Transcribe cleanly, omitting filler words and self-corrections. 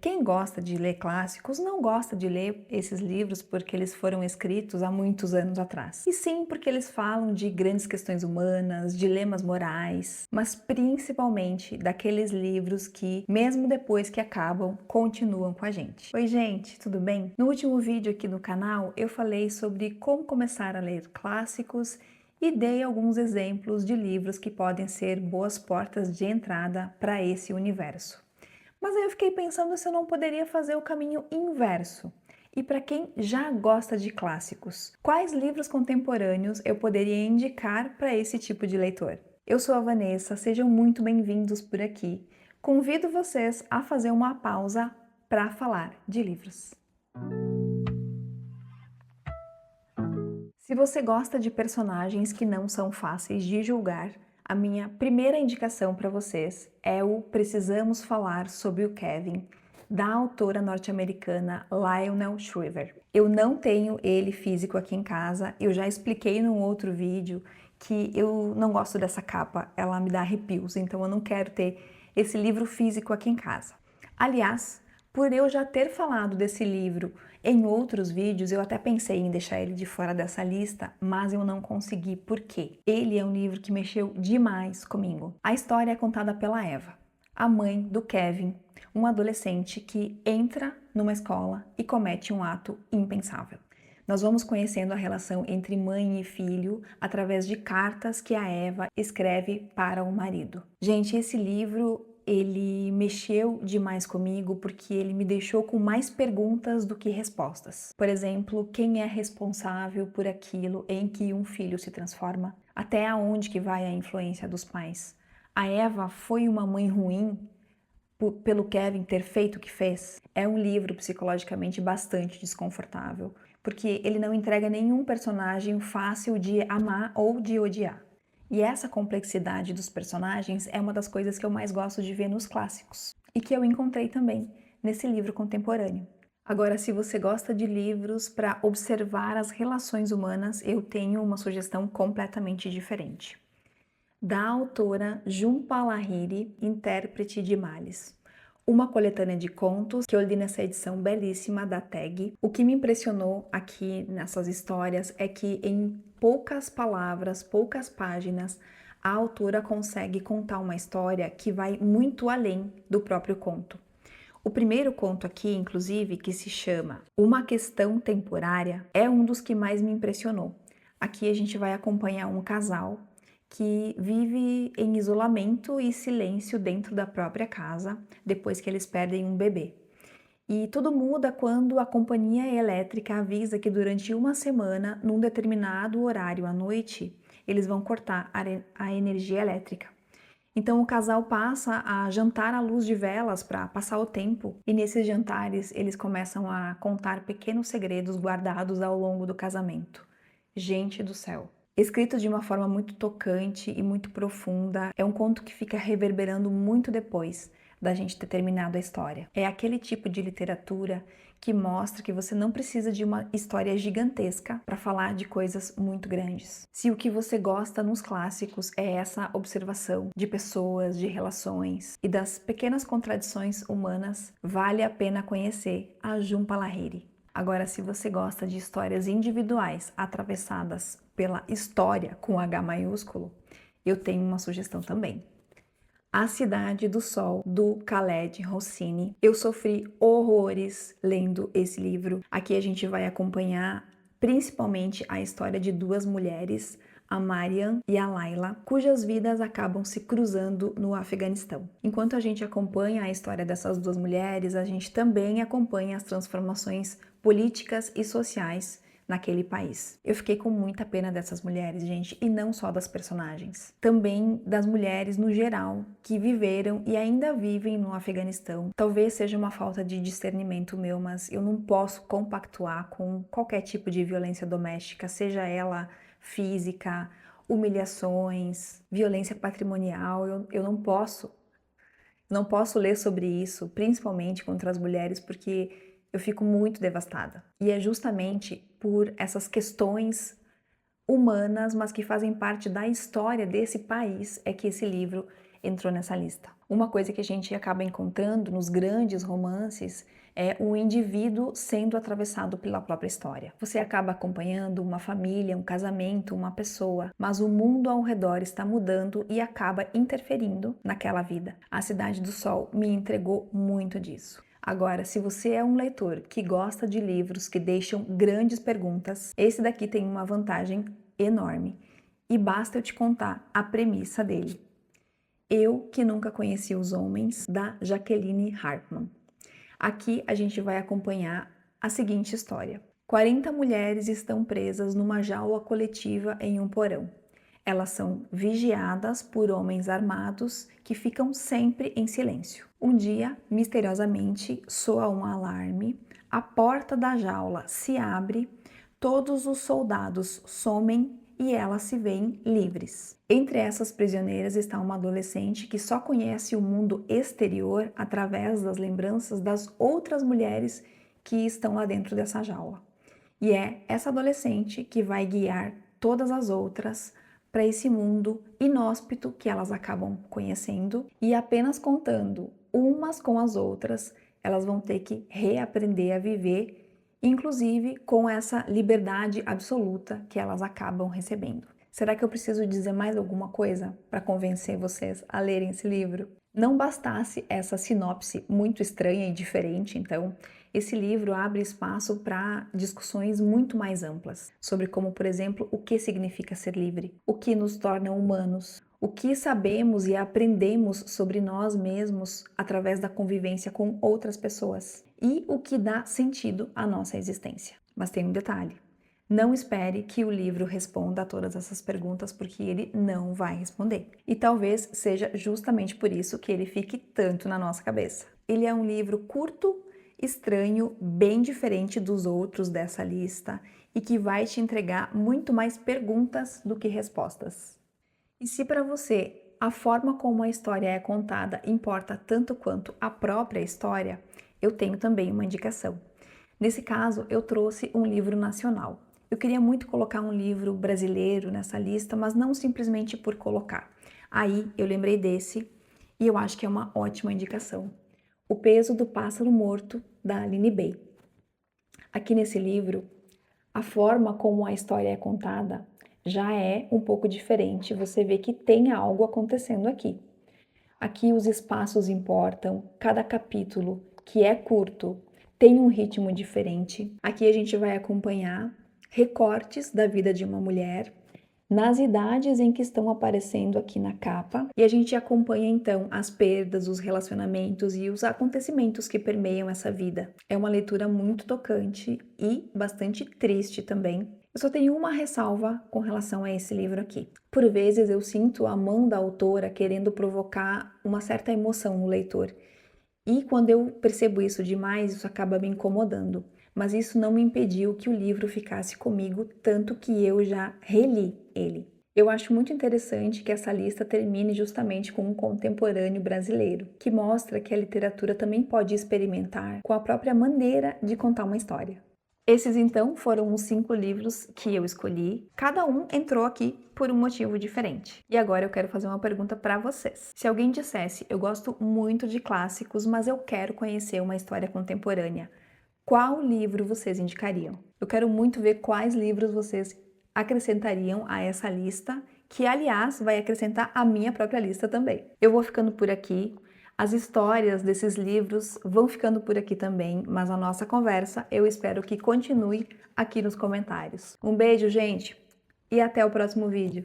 Quem gosta de ler clássicos não gosta de ler esses livros porque eles foram escritos há muitos anos atrás. E sim porque eles falam de grandes questões humanas, dilemas morais, mas principalmente daqueles livros que, mesmo depois que acabam, continuam com a gente. Oi gente, tudo bem? No último vídeo aqui no canal eu falei sobre como começar a ler clássicos e dei alguns exemplos de livros que podem ser boas portas de entrada para esse universo. Mas aí eu fiquei pensando se eu não poderia fazer o caminho inverso. E para quem já gosta de clássicos, quais livros contemporâneos eu poderia indicar para esse tipo de leitor? Eu sou a Vanessa, sejam muito bem-vindos por aqui. Convido vocês a fazer uma pausa para falar de livros. Se você gosta de personagens que não são fáceis de julgar, a minha primeira indicação para vocês é o Precisamos Falar sobre o Kevin, da autora norte-americana Lionel Shriver. Eu não tenho ele físico aqui em casa, eu já expliquei num outro vídeo que eu não gosto dessa capa, ela me dá arrepios, então eu não quero ter esse livro físico aqui em casa. Aliás, por eu já ter falado desse livro em outros vídeos, eu até pensei em deixar ele de fora dessa lista, mas eu não consegui. Por quê? Ele é um livro que mexeu demais comigo. A história é contada pela Eva, a mãe do Kevin, um adolescente que entra numa escola e comete um ato impensável. Nós vamos conhecendo a relação entre mãe e filho através de cartas que a Eva escreve para o marido. Gente, esse livro ele mexeu demais comigo porque ele me deixou com mais perguntas do que respostas. Por exemplo, quem é responsável por aquilo em que um filho se transforma? Até onde que vai a influência dos pais? A Eva foi uma mãe ruim pelo Kevin ter feito o que fez? É um livro psicologicamente bastante desconfortável, porque ele não entrega nenhum personagem fácil de amar ou de odiar. E essa complexidade dos personagens é uma das coisas que eu mais gosto de ver nos clássicos, e que eu encontrei também nesse livro contemporâneo. Agora, se você gosta de livros para observar as relações humanas, eu tenho uma sugestão completamente diferente. Da autora Jhumpa Lahiri, Intérprete de Males. Uma coletânea de contos que eu li nessa edição belíssima da Tag. O que me impressionou aqui nessas histórias é que em poucas palavras, poucas páginas, a autora consegue contar uma história que vai muito além do próprio conto. O primeiro conto aqui, inclusive, que se chama Uma Questão Temporária, é um dos que mais me impressionou. Aqui a gente vai acompanhar um casal que vive em isolamento e silêncio dentro da própria casa, depois que eles perdem um bebê. E tudo muda quando a companhia elétrica avisa que durante uma semana, num determinado horário à noite, eles vão cortar a energia elétrica. Então o casal passa a jantar à luz de velas para passar o tempo, e nesses jantares eles começam a contar pequenos segredos guardados ao longo do casamento. Gente do céu! Escrito de uma forma muito tocante e muito profunda, é um conto que fica reverberando muito depois da gente ter terminado a história. É aquele tipo de literatura que mostra que você não precisa de uma história gigantesca para falar de coisas muito grandes. Se o que você gosta nos clássicos é essa observação de pessoas, de relações e das pequenas contradições humanas, vale a pena conhecer a Jhumpa Lahiri. Agora, se você gosta de histórias individuais atravessadas pela história com H maiúsculo, eu tenho uma sugestão também. A Cidade do Sol, do Khaled Hosseini. Eu sofri horrores lendo esse livro. Aqui a gente vai acompanhar principalmente a história de duas mulheres, a Mariam e a Laila, cujas vidas acabam se cruzando no Afeganistão. Enquanto a gente acompanha a história dessas duas mulheres, a gente também acompanha as transformações políticas e sociais naquele país. Eu fiquei com muita pena dessas mulheres, gente, e não só das personagens. Também das mulheres no geral que viveram e ainda vivem no Afeganistão. Talvez seja uma falta de discernimento meu, mas eu não posso compactuar com qualquer tipo de violência doméstica, seja ela física, humilhações, violência patrimonial. Eu não posso ler sobre isso, principalmente contra as mulheres, porque eu fico muito devastada. E é justamente por essas questões humanas, mas que fazem parte da história desse país, é que esse livro entrou nessa lista. Uma coisa que a gente acaba encontrando nos grandes romances é o indivíduo sendo atravessado pela própria história. Você acaba acompanhando uma família, um casamento, uma pessoa, mas o mundo ao redor está mudando e acaba interferindo naquela vida. A Cidade do Sol me entregou muito disso. Agora, se você é um leitor que gosta de livros que deixam grandes perguntas, esse daqui tem uma vantagem enorme. E basta eu te contar a premissa dele. Eu que nunca conheci os homens, da Jacqueline Hartmann. Aqui a gente vai acompanhar a seguinte história. 40 mulheres estão presas numa jaula coletiva em um porão. Elas são vigiadas por homens armados que ficam sempre em silêncio. Um dia, misteriosamente, soa um alarme, a porta da jaula se abre, todos os soldados somem e elas se veem livres. Entre essas prisioneiras está uma adolescente que só conhece o mundo exterior através das lembranças das outras mulheres que estão lá dentro dessa jaula. E é essa adolescente que vai guiar todas as outras para esse mundo inóspito que elas acabam conhecendo, e apenas contando umas com as outras, elas vão ter que reaprender a viver, inclusive com essa liberdade absoluta que elas acabam recebendo. Será que eu preciso dizer mais alguma coisa para convencer vocês a lerem esse livro? Não bastasse essa sinopse muito estranha e diferente, então, esse livro abre espaço para discussões muito mais amplas sobre como, por exemplo, o que significa ser livre, o que nos torna humanos, o que sabemos e aprendemos sobre nós mesmos através da convivência com outras pessoas e o que dá sentido à nossa existência. Mas tem um detalhe. Não espere que o livro responda a todas essas perguntas, porque ele não vai responder. E talvez seja justamente por isso que ele fique tanto na nossa cabeça. Ele é um livro curto, estranho, bem diferente dos outros dessa lista e que vai te entregar muito mais perguntas do que respostas. E se para você a forma como a história é contada importa tanto quanto a própria história, eu tenho também uma indicação. Nesse caso, eu trouxe um livro nacional. Eu queria muito colocar um livro brasileiro nessa lista, mas não simplesmente por colocar. Aí eu lembrei desse e eu acho que é uma ótima indicação. O Peso do Pássaro Morto, da Aline Bay. Aqui nesse livro, a forma como a história é contada já é um pouco diferente. Você vê que tem algo acontecendo aqui. Aqui os espaços importam, cada capítulo, que é curto, tem um ritmo diferente. Aqui a gente vai acompanhar recortes da vida de uma mulher, nas idades em que estão aparecendo aqui na capa, e a gente acompanha então as perdas, os relacionamentos e os acontecimentos que permeiam essa vida. É uma leitura muito tocante e bastante triste também. Eu só tenho uma ressalva com relação a esse livro aqui. Por vezes eu sinto a mão da autora querendo provocar uma certa emoção no leitor, e quando eu percebo isso demais, isso acaba me incomodando. Mas isso não me impediu que o livro ficasse comigo, tanto que eu já reli ele. Eu acho muito interessante que essa lista termine justamente com um contemporâneo brasileiro, que mostra que a literatura também pode experimentar com a própria maneira de contar uma história. Esses então foram os 5 livros que eu escolhi. Cada um entrou aqui por um motivo diferente. E agora eu quero fazer uma pergunta para vocês. Se alguém dissesse, eu gosto muito de clássicos, mas eu quero conhecer uma história contemporânea, qual livro vocês indicariam? Eu quero muito ver quais livros vocês acrescentariam a essa lista, que aliás vai acrescentar a minha própria lista também. Eu vou ficando por aqui. As histórias desses livros vão ficando por aqui também, mas a nossa conversa eu espero que continue aqui nos comentários. Um beijo, gente, e até o próximo vídeo.